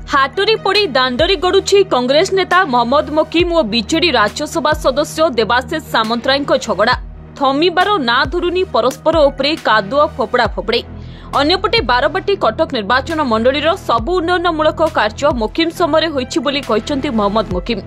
हाटरी पड़ी दांडरी गड़ुछि कांग्रेस नेता मोहम्मद मोकिम और बीजेडी राज्यसभा सदस्य देवाशीष सामंतराय झगड़ा थमिबार ना धरुनी परस्पर उपरे कादुआ फोपड़ा फोपड़े। अन्यपटे बारबाटी कटक निर्वाचन मंडलीर सबु उन्नयनमूलक कार्य मोकिम समय होइछि बोली कहिसंती मोहम्मद मोकिम।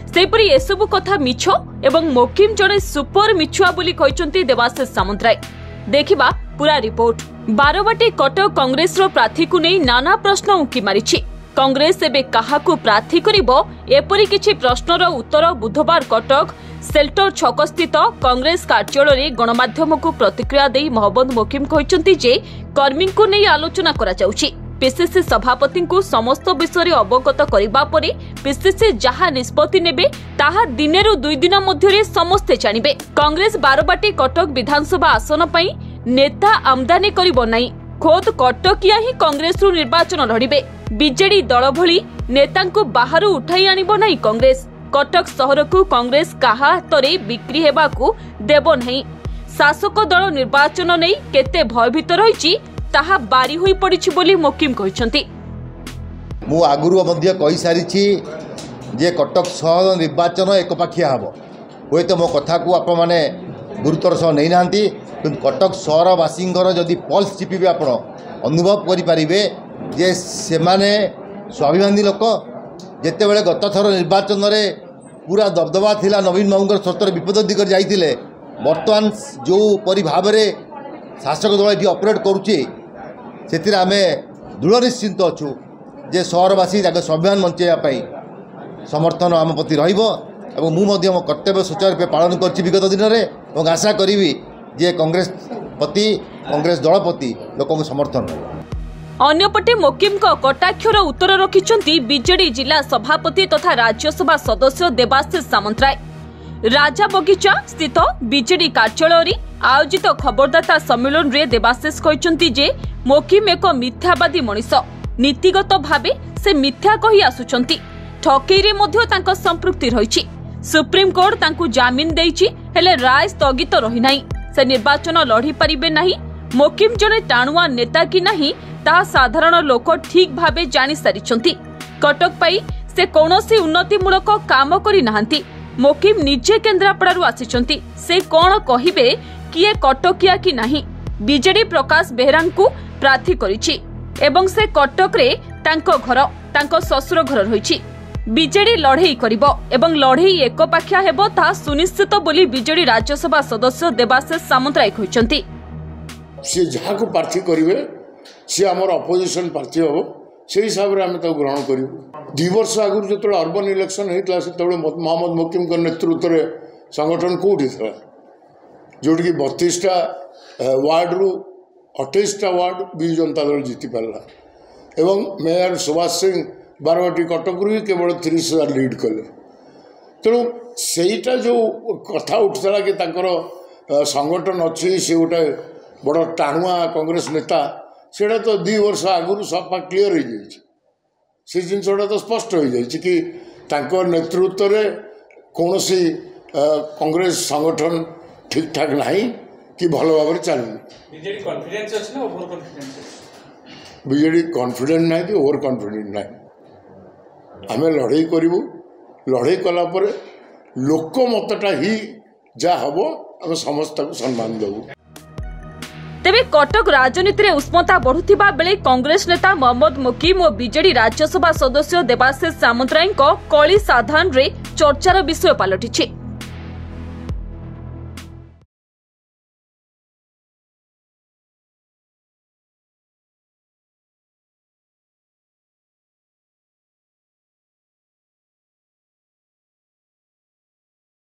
सेपरि एसबु कथा मिछ एवं मोकिम जड़े सुपर मिछुआ बोली कहिसंती देवाशीष सामंतराय। देखिबा पूरा रिपोर्ट। बारबाटी कटक कांग्रेस प्रार्थी को नहीं नाना प्रश्न उंकी मारिछि। कांग्रेस एबे काहाकू प्रार्थी करिबो एपरि किछि प्रश्नर उत्तर बुधवार कटक सेल्टर छक स्थित कांग्रेस कार्यालय गणमाध्यम को प्रतिक्रिया देई मोहम्मद मोकिम कहिसंती जे कर्मी को नहीं आलोचना करा जाउछि। पीसीसी सभापति को समस्त विषय अवगत करिबा परे पीसीसी जहा निष्पत्ति नेबे ताहा दिनेरु 2 दिन मध्यरे समस्ते जानिबे। कांग्रेस बारबाटी कटक विधानसभा आसन पई नेता आमदानी करिबो नाही। खोद कटकिया ही कांग्रेस रु निर्वाचन लड़िबे। बीजेडी दल भली नेता को बाहर उठाई आनिबो नाही। कांग्रेस कटक शहर को कांग्रेस काहा हातरे बिक्री हेबाकू देबो नाही। शासक दल निर्वाचन नहीं केते भयभीत रहिछि ताहा बारी होई पड़िछि बोली मोकिम कहिसंती। मु आगुरु मध्य कहि सारिछि जे कटक शहर निर्वाचन एकपाखिया हबो। होय तो मो कथा को आप माने गुरुतर सह नै नांती, किंतु कटक शहरवासींकर जदि पल्स चिपिबे आपण अनुभव करि परिबे जे सेमाने स्वाभिमानी लोक जेते बेले गत थर निर्वाचन रे पूरा दबदबा थिला नवीन बाबूंकर सतर विपद दिगर जाइतिले। वर्तमान जो परि भाबरे शासक दल ये ऑपरेट करुचे से आम दृढ़ निश्चिंत अच्छु जे शहरवासी स्वाभिमान बंचाई समर्थन आम प्रति रहा। मुझे मो कर्तव्य सुचारू रूपे पालन कर विगत दिन में आशा करी जे कांग्रेस प्रति कांग्रेस दल प्रति लोक समर्थन रहा। अन्यपटे मोकिम को कटाक्षर उत्तर रखिछंती बीजेडी जिला सभापति तथा राज्यसभा सदस्य देवाशीष सामंतराय। राजा बगीचा स्थित बीजेडी कार्यालय आयोजित खबरदाता सम्मेलन रे देवाशीष कहिसंती जे मोकिम एक मिथ्यावादी मनीष। नीतिगत भावे से मिथ्या कहि आसुचंती। ठकेई रे मध्य तांको संपृक्ति रहिछि। सुप्रीम कोर्ट तांको जामिन देइछि हेले राय स्थगित रहि नाही। से निर्वाचन लढी परिबे नाही। मोकिम जने टाणुआ नेता कि नाही ता साधारण लोक ठीक भावे जानि सारिछंती। कटक पाई से कोनोसी उन्नतिमूलक काम करि नाहंती। मोकिम निजे केन्द्रापड़ारू आसिछंती। से कोन कहिबे किए कटकिया कि नाही। बीजेडी प्रकाश बेहरा को प्रार्थी करिछि एवं से कटक रे तांको घर तांको ससुर घर रहिछि। बीजेडी लड़ई करिबो एवं लड़ई एकपाखिया हेबो ता सुनिश्चित बोली बीजेडी राज्यसभा सदस्य देवाशीष सामंतराय कहिसंती। से जहा को प्रार्थी करिवे से हमर अपोजिशन प्रार्थी हो से हिसाब रे हम त ग्रहण करिवो। 2 वर्ष आगु जतले अर्बन इलेक्शन हेतला से तबले मोहम्मद मोकिम के नेतृत्व रे संगठन कोठी था जोटी की 32टा वार्ड रु 28टा वार्ड बीजू जनता दल जीति पारा एवं मेयर सुभाष सिंह बारबाटी कटक रु केवल 30,000 लीड कले। तेणु सेटा जो कथा उठला कि तांकर संगठन अच्छी से गोटे बड़ टाणुआ कांग्रेस नेता सेटा तो 2 वर्ष आगु सफा क्लीयर हो जाए। से जिनसा तो स्पष्ट हो जाए कि तांकर नेतृत्व रे कौनसी कांग्रेस संगठन ठीक ठाक नहीं कि भल भाव चलुनी। बीजेडी कॉन्फिडेंस अछि ना ओवर कॉन्फिडेंस? बीजेडी कॉन्फिडेंस नहीं कि ओवर कॉन्फिडेंस नहीं। आम लड़ई करूँ लड़ई कला लोक मतटा ही जा हम आम समस्त को सम्मान देबू। तेबे कटक राजनीति रे उष्मता बढ़ुथिबा बेले कांग्रेस नेता मोहम्मद मोकिम और बीजेडी राज्यसभा सदस्य देवाशीष सामंतराय कली साधारण रे चर्चार विषय पलटिछि।